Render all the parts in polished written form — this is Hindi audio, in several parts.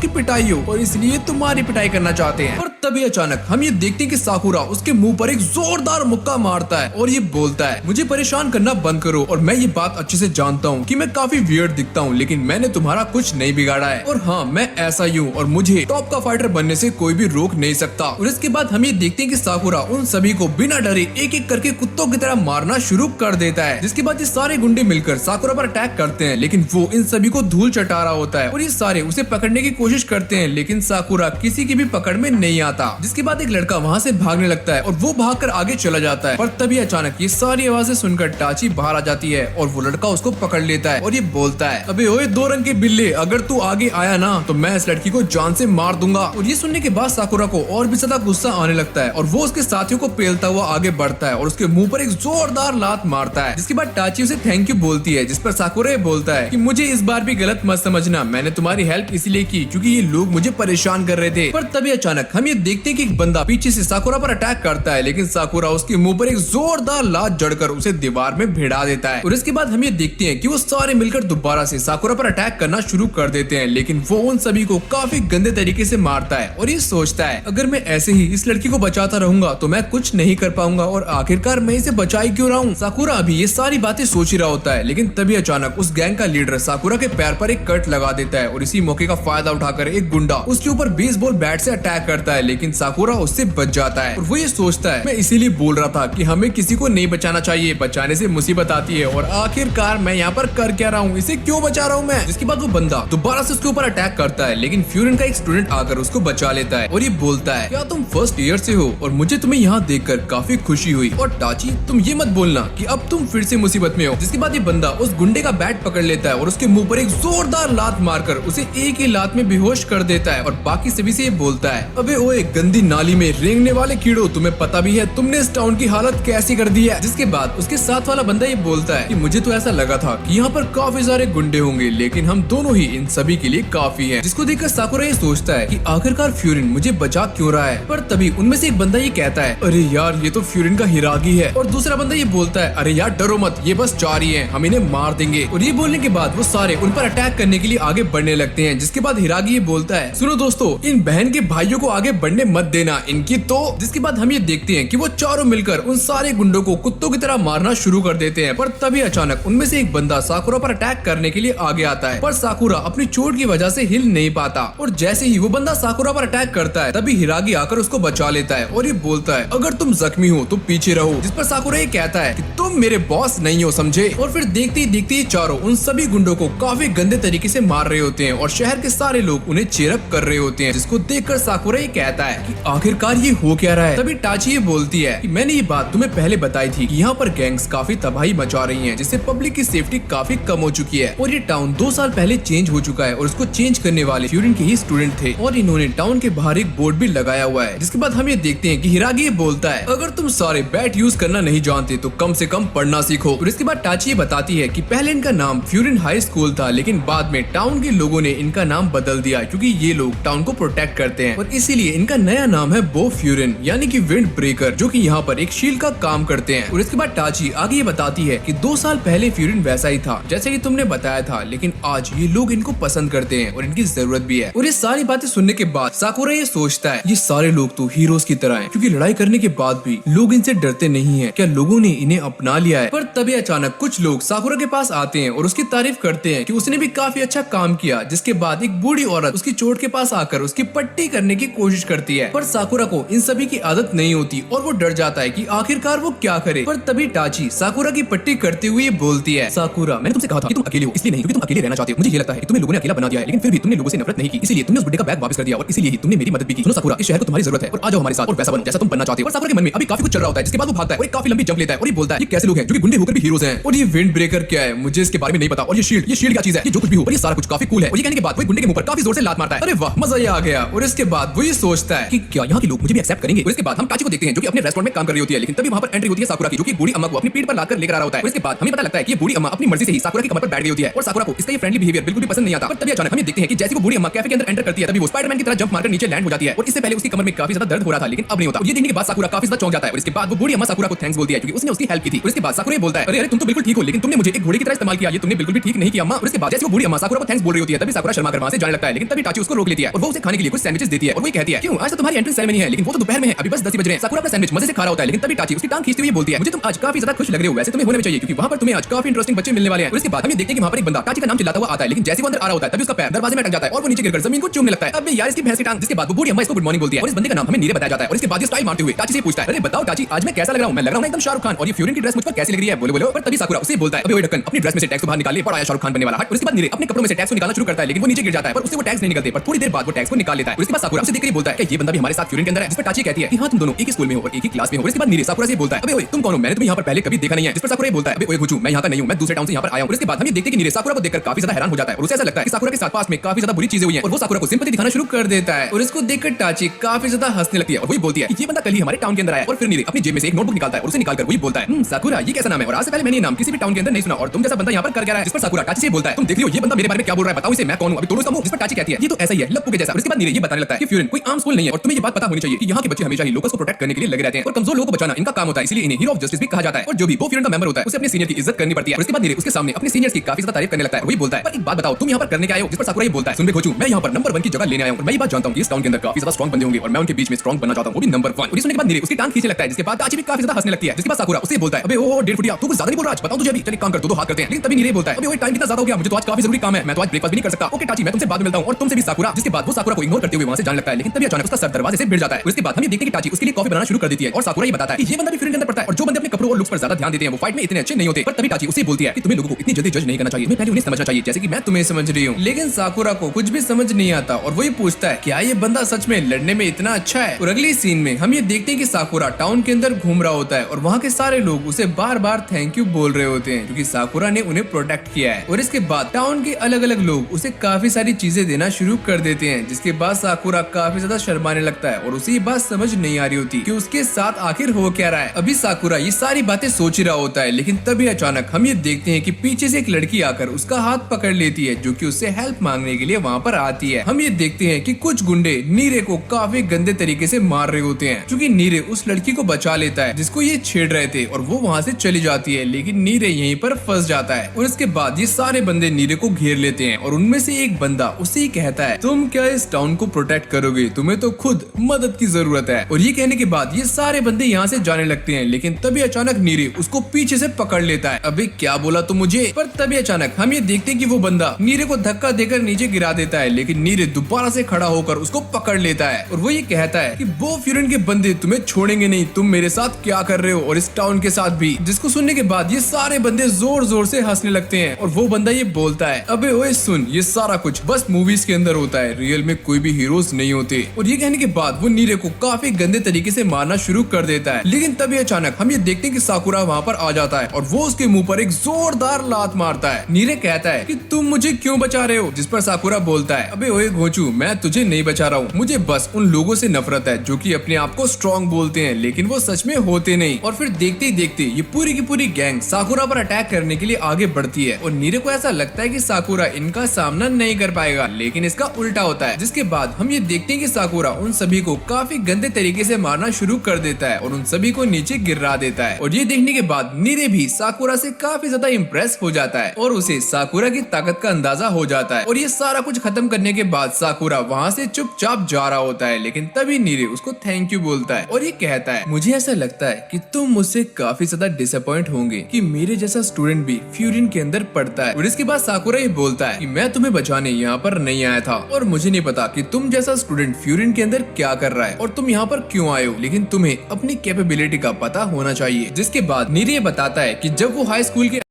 की पिटाई हो और इसलिए तुम्हारी पिटाई करना चाहते हैं। और तभी अचानक हम ये देखते हैं कि साकुरा उसके मुंह पर एक जोरदार मुक्का मारता है और ये बोलता है, मुझे परेशान करना बंद करो और मैं ये बात अच्छे से जानता हूँ कि मैं काफी वियर्ड दिखता हूँ, लेकिन मैंने तुम्हारा कुछ नहीं बिगाड़ा है और हाँ मैं ऐसा ही हूँ और मुझे टॉप का फाइटर बनने से कोई भी रोक नहीं सकता। और इसके बाद हम ये देखते हैं कि साकुरा उन सभी को बिना डरे एक एक करके कुत्तों की तरह मारना शुरू कर देता है। जिसके बाद ये सारे गुंडे मिलकर साकुरा पर अटैक करते हैं, लेकिन वो इन सभी को धूल चटा रहा होता है और ये सारे उसे पकड़ने की कोशिश करते हैं, लेकिन साकुरा किसी की भी पकड़ में नहीं आता। जिसके बाद एक लड़का वहाँ से भागने लगता है और वो भागकर आगे चला जाता है। और तभी अचानक ये सारी आवाजें सुनकर टाची बाहर आ जाती है और वो लड़का उसको पकड़ लेता है और ये बोलता है, अबे ओए दो रंग के बिल्ले, अगर तू आगे आया ना तो मैं इस लड़की को जान से मार दूंगा। और ये सुनने के बाद साकुरा को और भी ज्यादा गुस्सा आने लगता है और वो उसके साथियों को पेलता हुआ आगे बढ़ता है और उसके मुंह पर एक जोरदार लात मारता है। जिसके बाद टाची उसे थैंक यू बोलती है, जिस पर साकुरा बोलता है कि मुझे इस बार भी गलत मत समझना, मैंने तुम्हारी हेल्प इसलिए की क्योंकि ये लोग मुझे परेशान कर रहे थे। पर तभी अचानक हम ये देखते हैं कि एक बंदा पीछे से साकुरा पर अटैक करता है, लेकिन साकुरा उसके मुंह पर एक जोरदार लात जड़कर उसे दीवार में भिड़ा देता है। और इसके बाद हम ये देखते हैं कि वो सारे मिलकर दोबारा से साकुरा पर अटैक करना शुरू कर देते हैं, लेकिन वो उन सभी को काफी गंदे तरीके से मारता है और ये सोचता है, अगर मैं ऐसे ही इस लड़की को बचाता रहूंगा तो मैं कुछ नहीं कर पाऊंगा और आखिरकार मैं इसे बचा ही क्यों रहा हूँ। साकुरा अभी ये सारी बातें सोच ही रहा होता है, लेकिन तभी अचानक उस गैंग का लीडर साकुरा के पैर पर एक कट लगा देता है और इसी मौके का फायदा उठाकर एक गुंडा उसके ऊपर बेसबॉल बैट से अटैक करता है, लेकिन साकुरा उससे बच जाता है। और वो ये सोचता है, मैं इसीलिए बोल रहा था कि हमें किसी को नहीं बचाना चाहिए, बचाने से मुसीबत आती है और आखिरकार मैं यहाँ पर कर क्या रहा हूँ, इसे क्यों बचा रहा हूँ मैं। जिसके बाद वो बंदा दोबारा से उसके ऊपर अटैक करता है, लेकिन फ्यूरिन का एक स्टूडेंट आकर उसको बचा लेता है और ये बोलता है, क्या तुम फर्स्ट ईयर से हो और मुझे तुम्हें यहाँ देखकर काफी खुशी हुई और टाची तुम ये मत बोलना कि अब तुम फिर से मुसीबत में हो। जिसके बाद ये बंदा उस गुंडे का बैट पकड़ लेता है और उसके मुंह पर एक जोरदार लात मारकर उसे एक ही लात में बेहोश कर देता है और बाकी सभी से ये बोलता है, अबे ओए गंदी नाली में रेंगने वाले कीड़ो, तुम्हें पता भी है तुमने इस टाउन की हालत कैसी कर दी है। जिसके बाद उसके साथ वाला बंदा ये बोलता है कि मुझे तो ऐसा लगा था कि यहाँ पर काफी सारे गुंडे होंगे, लेकिन हम दोनों ही इन सभी के लिए काफी हैं। जिसको देखकर साकुरा ये सोचता है कि आखिरकार फ्यूरिन मुझे बचा क्यों रहा है। पर तभी उनमें से एक बंदा ये कहता है, अरे यार ये तो फ्यूरिन का हिरागी है। और दूसरा बंदा ये बोलता है, अरे यार डरो मत, ये बस 4 ही हैं, हम इन्हें मार देंगे। और ये बोलने के बाद वो सारे उन पर अटैक करने के लिए आगे बढ़ने लगते हैं। जिसके बाद हिरागी ये बोलता है, सुनो दोस्तों, इन बहन के भाइयों को आगे बढ़ने मत देना इनकी तो। जिसके बाद हम ये देखते हैं कि वो चारों मिलकर उन सारे गुंडों को कुत्तों की तरह मारना शुरू कर देते हैं। पर तभी अचानक उनमें से एक बंदा साकुरा पर अटैक करने के लिए आगे आता है, पर साकुरा अपनी चोट की वजह से हिल नहीं पाता। और जैसे ही वो बंदा साकुरा पर अटैक करता है तभी हिरागी आकर उसको बचा लेता है और ये बोलता है, अगर तुम जख्मी हो तो पीछे रहो। जिस पर साकुरा ये कहता है कि तुम मेरे बॉस नहीं हो, समझे। और फिर देखते ही देखते ये चारों उन सभी गुंडों को काफी गंदे तरीके से मार रहे होते हैं और शहर के सारे लोग उन्हें चेयरअप कर रहे होते हैं। जिसको देखकर साकुरा ये कहता है कि आखिरकार ये हो क्या रहा है। तभी टाची ये बोलती है कि मैंने ये बात तुम्हें पहले बताई थी कि यहाँ पर गैंग्स काफी तबाही मचा रही हैं, जिससे पब्लिक की सेफ्टी काफी कम हो चुकी है और ये टाउन 2 साल पहले चेंज हो चुका है और उसको चेंज करने वाले फ्यूरिन के ही स्टूडेंट थे और इन्होंने टाउन के बाहर एक बोर्ड भी लगाया हुआ है। जिसके बाद हम ये देखते हैं कि हिरागी ये बोलता है, अगर तुम सारे बैट यूज करना नहीं जानते तो कम से कम पढ़ना सीखो। और इसके बाद टाची ये बताती है कि पहले इनका नाम फ्यूरिन हाई स्कूल था, लेकिन बाद में टाउन के लोगों ने इनका नाम बदल दिया क्योंकि ये लोग टाउन को प्रोटेक्ट करते हैं और इसीलिए इनका नया नाम है बो फ्यूरिन, यानी कि विंड ब्रेकर, जो कि यहाँ पर एक शील्ड का काम करते हैं। और इसके बाद टाची आगे ये बताती है कि 2 साल पहले फ्यूरिन वैसा ही था जैसे कि तुमने बताया था, लेकिन आज ये लोग इनको पसंद करते हैं और इनकी जरूरत भी है। और ये सारी बातें सुनने के बाद साकुरा ये सोचता है, ये सारे लोग तो हीरोज की तरह हैं, क्योंकि लड़ाई करने के बाद भी लोग इनसे डरते नहीं हैं। क्या लोगों ने इन्हें अपना लिया है। पर तभी अचानक कुछ लोग साकुरा के पास आते हैं और उसकी तारीफ करते हैं कि उसने भी काफी अच्छा काम किया। जिसके बाद एक बूढ़ी औरत उसकी चोट के पास आकर उसकी पट्टी करने की कोशिश करती है, पर साकुरा को इन सभी की आदत नहीं होती और वो डर जाता है कि आखिरकार वो क्या करे। पर तभी टाची साकुरा की पट्टी करते हुए बोलती है, साकुरा मैंने तुमसे कहा था कि तुम अकेले हो, इसलिए नहीं क्योंकि तुम अकेले रहना चाहते हो। मुझे ये लगता है कि तुम्हें लोगों ने अकेला बना दिया है, लेकिन फिर भी तुमने लोगों से नफरत नहीं की, इसलिए तुमने उस बुड्ढे का बैग वापस कर दिया और इसीलिए ही तुमने मेरी मदद भी की। सुनो साकुरा, इस शहर को तुम्हारी जरूरत है और आ जाओ हमारे साथ और वैसा बनो जैसा तुम बनना चाहते हो। और साकुरा के मन में अभी काफी कुछ चल रहा होता है। जिसके बाद वो भागता है और एक काफी लंबी जंप लेता है और ये बोलता है, ये कैसे लोग हैं जो कि गुंडे होकर भी हीरोज हैं। और ये विंड ब्रेकर क्या है, मुझे इसके बारे में नहीं पता। और ये शील्ड क्या चीज है, ये जो कुछ भी हो, पर ये सारा कुछ काफी कूल है। और ये कहने के बाद वो गुंडे के मुंह पर काफी जोर से लात मारता है। अरे वाह, मजा ही आ गया। और इसके बाद वो ये सोचता है कि क्या यहाँ के लोग मुझे भी एक्सेप्ट करेंगे। और इसके बाद हम टाची को देखते हैं जो कि अपने रेस्टोरेंट में काम कर रही होती है, लेकिन तभी वहाँ पर एंट्री होती है साकुरा की, जो कि बूढ़ी अम्मा को अपनी पीठ पर लाकर लेकर आ रहा होता है। और इसके बाद हमें पता लगता है कि ये बूढ़ी अम्मा अपनी मर्जी से ही साकुरा की कमर पर बैठ गई होती है और साकुरा को इसका ये फ्रेंडली बिहेवियर बिल्कुल भी पसंद नहीं आता। पर तभी अचानक हम देखते हैं कि जैसे वो बूढ़ी अम्मा कैफे के अंदर एंटर करती है, तभी वो स्पाइडरमैन की तरह जंप मारकर नीचे लैंड हो जाती है। और इससे पहले उसकी कमर में काफी ज्यादा दर्द हो रहा था, लेकिन अब नहीं होता। और ये देखने के बाद साकुरा काफी ज्यादा चौंक जाता है। और इसके बाद वो बूढ़ी अम्मा साकुरा को थैंक्स बोलती है क्योंकि उसने उसकी हेल्प की थी। और इसके बाद साकुरा बोलता है, अरे तुम तो बिल्कुल ठीक हो, लेकिन तुमने मुझे एक घोड़े की तरह इस्तेमाल किया, ये तुमने बिल्कुल भी ठीक नहीं किया अम्मा। और इसके बाद जैसे वो बूढ़ी अम्मा साकुरा को थैंक्स बोल रही होती है, तभी साकुरा शर्मा कर वहां से जाने लगता है। लगता है, लेकिन तभी टाची उसको रोक लेती है और वो उसे खाने के लिए कुछ सैंडविचेस देती है और वो कहती है क्यों आज तो तुम्हारी एंट्री सेरेमनी है, लेकिन वो तो दोपहर में है, अभी बस 10 ही बज रहे हैं। साकुरा अपना सैंडविच मजे से खा रहा होता है, लेकिन तभी टाची उसकी टांग खींचती हुई बोलती है मुझे तुम आज काफी ज्यादा खुश लग रहे हो, वैसे तुम्हें होने भी चाहिए क्योंकि वहां पर तुम्हें आज काफी इंटरेस्टिंग बच्चे मिलने वाले हैं। और इसके बाद हम ये देखते हैं कि वहां पर एक बंदा टाची का नाम चिल्लाता हुआ आता है, लेकिन जैसे वो अंदर आ रहा होता है तभी उसका पैर दरवाजे में अटक जाता है और वो नीचे गिरकर जमीन को चूमने लगता है। अब यार इसकी भैंस की टांग। जिसके बाद वो बूढ़ी अम्मा इसको गुड मॉर्निंग बोलती है और इस बंदे का नाम हमें नीरे बताया जाता है। और इसके बाद ये स्टाइल मारते हुए टाची से पूछता है अरे बताओ टाची आज मैं कैसा लग रहा हूं? मैं लग रहा हूं एकदम शाहरुख खान और ये फ्यूरिन की ड्रेस मुझ पर कैसी लग रही है? बोलो बोलो। पर तभी साकुरा उसे बोलता है अबे ओए ढक्कन अपनी ड्रेस में से टैग्स को बाहर निकाल ले, बड़ा आया शाहरुख खान बनने वाला। और उसके बाद नीरे अपने कपड़ों में से टैग्स को निकालना शुरू करता है, लेकिन वो नीचे गिर जाता है पर उससे वो टैग्स नहीं निकलते। पर थोड़ी देर बाद वो टैग्स को निकाल लेता है। उसके बाद साकुरा उसे देखकर बोलता है कि ये बंदा भी हमारे साथ फ्यूरिन के अंदर है। जिस पर टाची कहती है कि हां तुम दोनों एक ही स्कूल में हो और एक ही क्लास में हो। और इसके बाद नीरे साकुरा से बोलता है अबे ओए तुम कौन हो? मैंने तुम्हें यहां पर पहले कभी देखा नहीं है। जिस पर साकुरा बोलता है अबे ओए गुचू मैं यहां का नहीं हूं, मैं दूसरे टाउन से यहां पर आया हूं। और इसके बाद हम ये देखते हैं कि नीरे साकुरा को देखकर काफी ज्यादा हैरान हो जाता है और उसे ऐसा लगता है कि साकुरा के साथ पास में काफी ज्यादा बुरी चीजें हुई हैं और वो साकुरा को सिंपैथी दिखाना शुरू कर देता है। और इसको देखकर टाची काफी ज्यादा हंसने लगती है और वही बोलती है कि ये बंदा कल ही हमारे टाउन के अंदर आया। और फिर नीरे अपनी जेब में से एक नोटबुक निकालता है और उसे निकालकर वही बोलता है साकुरा ये कैसा नाम है और आज से पहले मैंने ये नाम किसी भी टाउन के अंदर नहीं सुना और तुम जैसा बंदा यहां पर कर गया है। जिस पर साकुरा टाची से बोलता है तुम देख लियो ये बंदा मेरे बारे में क्या बोल रहा है, बताओ इसे मैं कौन हूं? अभी दोनों इसका मुंह। जिस पर टाची कहती है ये तो ऐसा ही है लप्पू के जैसा। और इसके बाद नीरे ये बताने लगता है कि फ्यूरिन कोई आम स्कूल नहीं है और तुम्हें ये बात पता होनी चाहिए कि यहाँ के बच्चे हमेशा ही लोकल्स को प्रोटेक्ट करने के लिए लगे रहते हैं और कमजोर लोगों को बचाना इनका काम होता है, इसलिए इन्हें हीरो ऑफ जस्टिस भी कहा जाता है। और जो भी वो फ्यूरिन का मेंबर होता है उसे अपने सीनियर की इज्जत करनी पड़ती है। और इसके बाद नीरे उसके सामने अपने सीनियर्स की काफी ज्यादा तारीफ करने लगता है। वही बोलता है पर एक बात बताओ तुम यहाँ पर करने के आए हो? जिस पर साकुरा ये बोलता है सुन बे खोचू मैं यहाँ पर नंबर 1 की जगह लेने आया हूँ और मैं ये बात जानता हूँ कि इस टाउन के अंदर काफी ज्यादा स्ट्रॉन्ग बंदे होंगे और मैं उनके बीच में स्ट्रॉन्ग बनना चाहता हूँ, वो भी नंबर 1। और सुनने के बाद नीरे उसकी टांग खींचने लगता है। जिसके बाद टाची भी काफी ज्यादा हंसने लगती है। जिसके बाद साकुरा उसे बोलता है अबे ओ 1.5 फुटिया तू कुछ ज्यादा नहीं बोल रहा, बताओ तुझे अभी चल एक काम कर दो हाथ करते हैं। लेकिन तभी नीरे बोलता है अबे ओए टाइम कितना ज्यादा हो गया, मुझे तो आज काफी जरूरी काम है, मैं तो आज ब्रेकफास्ट भी नहीं कर सकता। ओके टाची मैं तुमसे बाद में मिलता हूँ और तुमसे भी साकुरा। जिसके बाद वो साकुरा को इग्नोर करते हुए वहां से जाने लगता है, लेकिन तभी अचानक उसका सर दरवाजे से भिड़ जाता है। उसके बाद हम ये देखते हैं कि टाची उसके लिए कॉफी बनाना शुरू कर देती है और साकुरा ये बताता है कि ये बंदा भी फ्यूरिन के अंदर पड़ता है और जो बंदे अपने कपड़ों और लुक्स पर ज्यादा ध्यान देते हैं वो फाइट में इतने अच्छे नहीं होते। पर तभी टाची उसे बोलती है कि तुम्हें लोगों को इतनी जल्दी जज नहीं करना चाहिए, तुम्हें पहले उन्हें समझना चाहिए जैसे कि मैं तुम्हें समझ रही हूँ। लेकिन साकुरा को कुछ भी समझ नहीं आता और वही पूछता है क्या ये बंदा सच में लड़ने में इतना अच्छा है? और अगली सीन में हम ये देखते हैं कि साकुरा टाउन के अंदर घूम रहा होता है और वहाँ के सारे लोग उसे बार बार थैंक यू बोल रहे होते हैं क्योंकि साकुरा ने उन्हें प्रोटेक्ट किया है। और इसके बाद टाउन के अलग अलग लोग उसे काफी सारी चीजें देना शुरू कर देते हैं, जिसके बाद साकुरा काफी ज्यादा शर्माने लगता है और उसे ये बात समझ नहीं आ रही होती कि उसके साथ आखिर हो क्या रहा है। अभी साकुरा ये सारी बातें सोच ही रहा होता है, लेकिन तभी अचानक हम ये देखते हैं कि पीछे से एक लड़की आकर उसका हाथ पकड़ लेती है जो कि उससे हेल्प मांगने के लिए वहाँ पर आती है। हम ये देखते हैं कि कुछ गुंडे नीरे को काफी गंदे तरीके से मार रहे होते हैं क्योंकि नीरे उस लड़की को बचा लेता है जिसको ये छेड़ रहे थे और वो वहाँ से चली जाती है, लेकिन नीरे यहीं पर फंस जाता है। और इसके बाद ये सारे बंदे नीरे को घेर लेते हैं और उनमें से एक बंदा उसे ही कहता है तुम क्या इस टाउन को प्रोटेक्ट करोगे, तुम्हें तो खुद मदद की जरूरत है। और ये कहने के बाद ये सारे बंदे यहाँ से जाने लगते हैं, लेकिन तभी अचानक नीरे उसको पीछे से पकड़ लेता है। अबे क्या बोला तुम मुझे? पर तभी अचानक हम ये देखते हैं कि वो बंदा नीरे को धक्का देकर नीचे गिरा देता है, लेकिन नीरे दोबारा से खड़ा होकर उसको पकड़ लेता है और वो ये कहता है कि वो फ्यूरिन के बंदे तुम्हें छोड़ेंगे नहीं, तुम मेरे साथ क्या कर रहे हो और इस टाउन के साथ भी। जिसको सुनने के बाद ये सारे बंदे जोर जोर से हंसने लगते हैं और वो बंदा ये बोलता है अबे ओए सुन ये सारा कुछ बस मूवीज के अंदर होता है, रियल में कोई भी हीरोज नहीं होते। और ये कहने के बाद वो नीरे को काफी गंदे तरीके से मारना शुरू कर देता है, लेकिन तभी अचानक हम ये देखते हैं कि साकुरा वहाँ पर आ जाता है और वो उसके मुंह पर एक जोरदार लात मारता है। नीरे कहता है कि तुम मुझे क्यों बचा रहे हो? जिस पर साकुरा बोलता है अबे ओए घोंचू मैं तुझे नहीं बचा रहा हूँ, मुझे बस उन लोगों से नफरत है जो कि अपने आप को स्ट्रॉन्ग बोलते हैं लेकिन वो सच में होते नहीं। और फिर देखते ही देखते ये पूरी की पूरी गैंग साकुरा पर अटैक करने के लिए आगे बढ़ती है और नीरे को ऐसा लगता है कि साकुरा इनका सामना नहीं कर पाएगा, लेकिन इसका उल्टा होता है। जिसके बाद हम ये देखते हैं कि साकुरा उन सभी को काफी गंदे तरीके से मारना शुरू कर देता है और उन सभी को नीचे गिरा देता है। और ये देखने के बाद नीरे भी साकुरा से काफी ज्यादा इम्प्रेस हो जाता है और उसे साकुरा की ताकत का अंदाजा हो जाता है। और ये सारा कुछ खत्म करने के बाद साकुरा वहाँ से चुपचाप जा रहा होता है, लेकिन तभी नीरे उसको थैंक यू बोलता है और ये कहता है मुझे ऐसा लगता है कि तुम मुझसे काफी ज्यादा डिसअपॉइंट होंगे कि मेरे जैसा स्टूडेंट भी फ्यूरिन के अंदर पढ़ता है। और इसके बाद साकुरा ये बोलता है कि मैं तुम्हें बचाने यहाँ पर नहीं आया था और मुझे नहीं पता कि तुम जैसा स्टूडेंट फ्यूरिन के अंदर क्या कर रहा है और तुम यहाँ पर क्यों आए हो, लेकिन तुम्हें अपनी कैपेबिलिटी का पता होना चाहिए। जिसके बाद नीरे ये बताता है कि जब वो हाई स्कूल के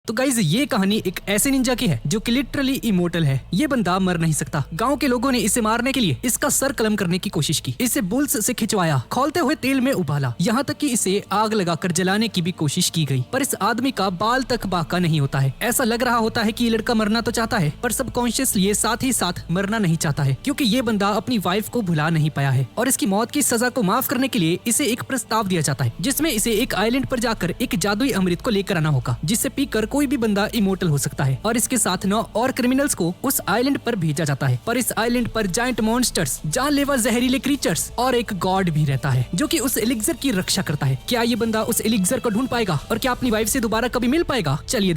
तो गाइज ये कहानी एक ऐसे निंजा की है जो कि लिटरली इमोर्टल है। ये बंदा मर नहीं सकता। गांव के लोगों ने इसे मारने के लिए इसका सर कलम करने की कोशिश की, इसे बुल्स से खिंचवाया, खौलते हुए तेल में उबाला, यहाँ तक कि इसे आग लगाकर जलाने की भी कोशिश की गई, पर इस आदमी का बाल तक बाका नहीं होता है। ऐसा लग रहा होता है कि ये लड़का मरना तो चाहता है पर सबकॉन्शियसली ये साथ ही साथ मरना नहीं चाहता है क्योंकि ये बंदा अपनी वाइफ को भुला नहीं पाया है। और इसकी मौत की सजा को माफ करने के लिए इसे एक प्रस्ताव दिया जाता है जिसमें इसे एक आइलैंड पर जाकर एक जादुई अमृत को लेकर आना होगा जिससे पीकर कोई भी बंदा इमोर्टल हो सकता है। और इसके साथ 9 और क्रिमिनल्स को उस आइलैंड पर भेजा जाता है। पर इस आइलैंड पर जायंट मॉन्स्टर्स, जानलेवा जहरीले क्रीचर्स और एक गॉड भी रहता है जो कि उस एलिक्सर की रक्षा करता है। क्या ये बंदा उस एलिक्सर को ढूंढ पाएगा और क्या अपनी वाइफ से दोबारा कभी मिल पाएगा? चलिए